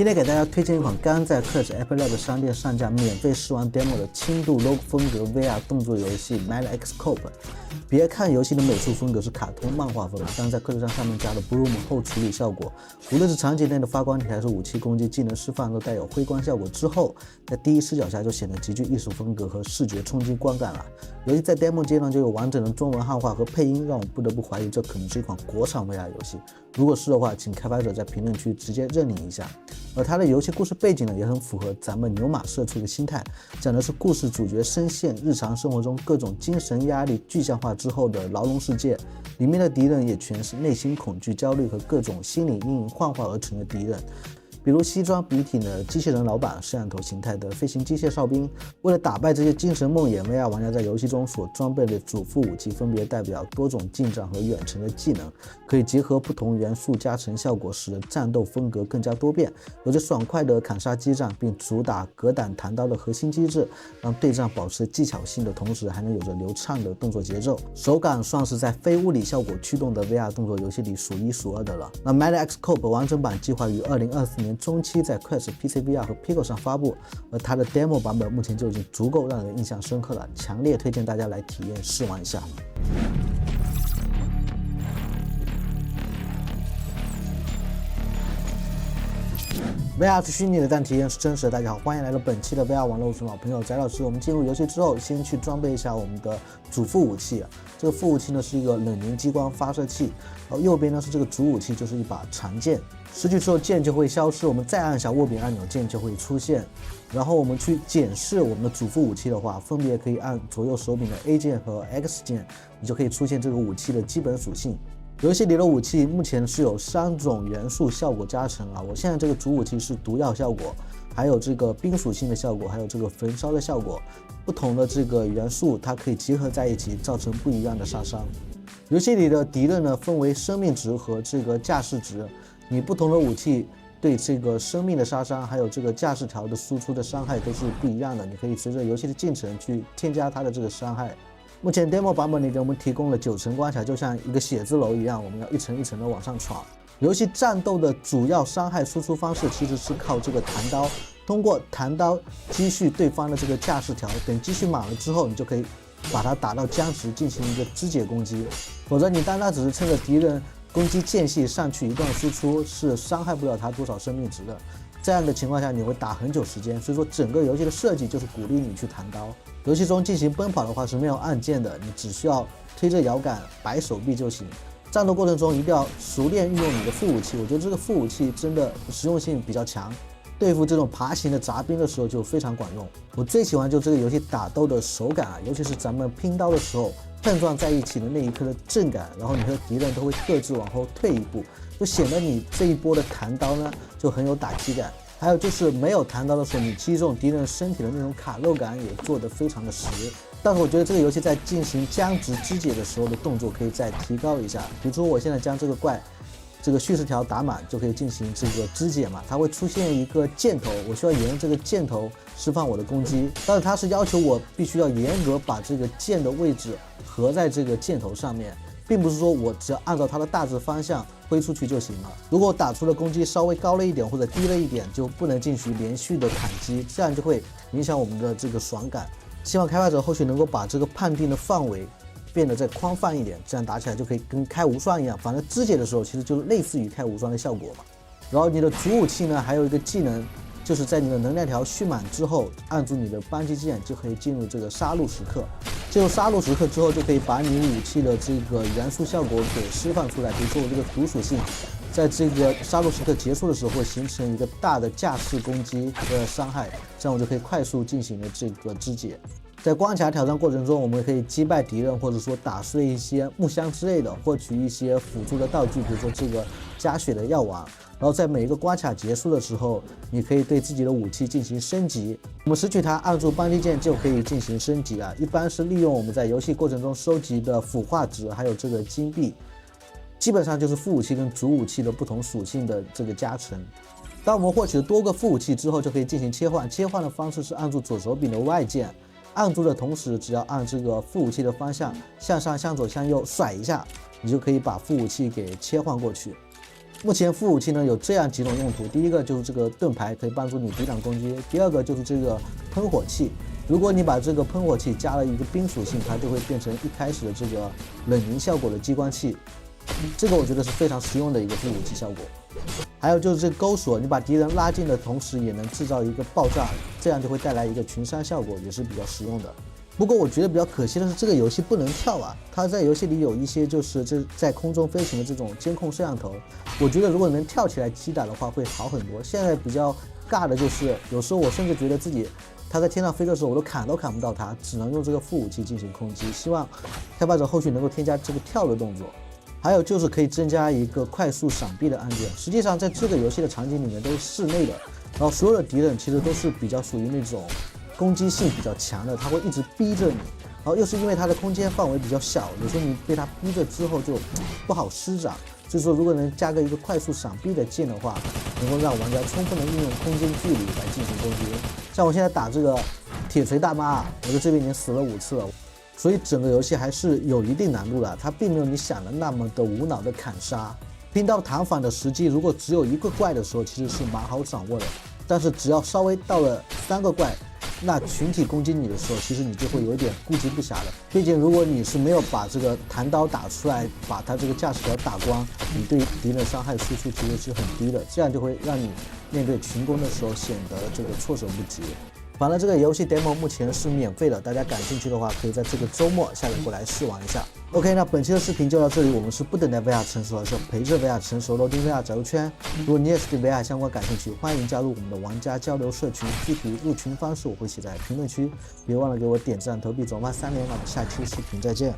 今天给大家推荐一款刚在 Clutch Apple Lab 商店上架、免费试玩 demo 的轻度 ROG 风格 VR 动作游戏 Mad X Cop。别看游戏的美术风格是卡通漫画风，但在 Clutch 上面加了 Bloom 后处理效果，无论是场景内的发光体还是武器攻击技能释放都带有辉光效果之后，在第一视角下就显得极具艺术风格和视觉冲击观感了。游戏在 demo 阶段就有完整的中文汉化和配音，让我不得不怀疑这可能是一款国产 VR 游戏。如果是的话，请开发者在评论区直接认领一下。而它的游戏故事背景呢，也很符合咱们牛马社畜的心态，讲的是故事主角深陷日常生活中各种精神压力具象化之后的牢笼世界，里面的敌人也全是内心恐惧、焦虑和各种心理阴影幻化而成的敌人。比如西装笔挺的机器人老板、摄像头形态的飞行机械哨兵。为了打败这些精神梦魇 ，VR 玩家在游戏中所装备的主副武器分别代表多种近战和远程的技能，可以结合不同元素加成效果，使得战斗风格更加多变。有着爽快的砍杀激战，并主打格挡弹刀的核心机制，让对战保持技巧性的同时，还能有着流畅的动作节奏，手感算是在非物理效果驱动的 VR 动作游戏里数一数二的了。那 Mad X Cop 完整版计划于2024年中期在 Quest、PC VR 和 Pico 上发布，而它的 demo 版本目前就已经足够让人印象深刻了，强烈推荐大家来体验试玩一下。VR 是虚拟的，但体验是真实的。大家好，欢迎来到本期的 VR 网络，我是老朋友翟老师。我们进入游戏之后，先去装备一下我们的主副武器。这个副武器呢是一个冷凝激光发射器，然后右边呢是这个主武器，就是一把长剑。失去之后剑就会消失，我们再按下握柄按钮，剑就会出现。然后我们去检视我们的主副武器的话，分别可以按左右手柄的 A 键和 X 键，你就可以出现这个武器的基本属性。游戏里的武器目前是有3种元素效果加成啊，我现在这个主武器是毒药效果，还有这个冰属性的效果，还有这个焚烧的效果。不同的这个元素它可以结合在一起，造成不一样的杀伤。游戏里的敌人呢分为生命值和这个架势值，你不同的武器对这个生命的杀伤，还有这个架势条的输出的伤害都是不一样的，你可以随着游戏的进程去添加它的这个伤害。目前 demo 版本里给我们提供了9层关卡，就像一个写字楼一样，我们要一层一层的往上闯。游戏战斗的主要伤害输出方式其实是靠这个弹刀，通过弹刀积蓄对方的这个架势条，等积蓄满了之后，你就可以把它打到僵直，进行一个肢解攻击。否则你单单只是趁着敌人攻击间隙上去一段输出，是伤害不了他多少生命值的。这样的情况下你会打很久时间，所以说整个游戏的设计就是鼓励你去弹刀。游戏中进行奔跑的话是没有按键的，你只需要推着摇杆摆手臂就行。战斗过程中一定要熟练运用你的副武器，我觉得这个副武器真的实用性比较强，对付这种爬行的杂兵的时候就非常管用。我最喜欢就这个游戏打斗的手感啊，尤其是咱们拼刀的时候碰撞在一起的那一刻的震感，然后你和敌人都会各自往后退一步，就显得你这一波的弹刀呢就很有打击感。还有就是没有弹刀的时候，你击中敌人身体的那种卡肉感也做得非常的实。但是我觉得这个游戏在进行僵直肢解的时候的动作可以再提高一下，比如说我现在将这个怪这个叙事条打满，就可以进行这个肢解嘛，它会出现一个箭头，我需要沿着这个箭头释放我的攻击，但是它是要求我必须要严格把这个箭的位置合在这个箭头上面，并不是说我只要按照它的大致方向挥出去就行了。如果打出的攻击稍微高了一点或者低了一点，就不能进行连续的砍击，这样就会影响我们的这个爽感。希望开发者后续能够把这个判定的范围变得再宽泛一点，这样打起来就可以跟开无双一样，反正肢解的时候其实就类似于开无双的效果嘛。然后你的主武器呢还有一个技能，就是在你的能量条蓄满之后，按住你的扳机键就可以进入这个杀戮时刻。进入杀戮时刻之后，就可以把你武器的这个元素效果给释放出来。比如说我这个毒属性，在这个杀戮时刻结束的时候会形成一个大的架势攻击的伤害，这样我就可以快速进行了这个肢解。在关卡挑战过程中，我们可以击败敌人，或者说打碎一些木箱之类的，获取一些辅助的道具，比如说这个加血的药丸。然后在每一个关卡结束的时候，你可以对自己的武器进行升级。我们拾取它，按住扳机键就可以进行升级啊。一般是利用我们在游戏过程中收集的腐化值，还有这个金币，基本上就是副武器跟主武器的不同属性的这个加成。当我们获取了多个副武器之后，就可以进行切换。切换的方式是按住左手柄的 Y 键，按住的同时，只要按这个副武器的方向向上、向左、向右甩一下，你就可以把副武器给切换过去。目前副武器呢有这样几种用途，第一个就是这个盾牌可以帮助你抵挡攻击，第二个就是这个喷火器，如果你把这个喷火器加了一个冰属性，它就会变成一开始的这个冷凝效果的激光器，这个我觉得是非常实用的一个副武器效果。还有就是这个钩锁，你把敌人拉近的同时也能制造一个爆炸，这样就会带来一个群伤效果，也是比较实用的。不过我觉得比较可惜的是，这个游戏不能跳啊！它在游戏里有一些就是在空中飞行的这种监控摄像头，我觉得如果能跳起来击打的话会好很多。现在比较尬的就是，有时候我甚至觉得自己它在天上飞的时候，我都砍不到它，只能用这个副武器进行攻击。希望开发者后续能够添加这个跳的动作。还有就是可以增加一个快速闪避的按键。实际上在这个游戏的场景里面都是室内的，然后所有的敌人其实都是比较属于那种攻击性比较强的，他会一直逼着你，然后又是因为它的空间范围比较小，有时候你被他逼着之后就不好施展。所以说，如果能加个一个快速闪避的键的话，能够让玩家充分的运用空间距离来进行攻击。像我现在打这个铁锤大妈，我在这边已经死了5次了，所以整个游戏还是有一定难度的，它并没有你想的那么的无脑的砍杀。拼刀弹反的时机，如果只有一个怪的时候，其实是蛮好掌握的，但是只要稍微到了3个怪，那群体攻击你的时候，其实你就会有点顾及不暇了。毕竟如果你是没有把这个弹刀打出来，把它这个驾驶条打光，你对敌人的伤害输出其实是很低的，这样就会让你面对群攻的时候显得这个措手不及。反正这个游戏 demo 目前是免费的，大家感兴趣的话，可以在这个周末下载过来试玩一下。OK， 那本期的视频就到这里，我们是不等待 VR 成熟，而是陪着 VR 成熟，楼丁 VR 宅入圈。如果你也是对 VR 相关感兴趣，欢迎加入我们的玩家交流社群，具体入群方式我会写在评论区，别忘了给我点赞、投币、转发3连，那我们下期视频再见。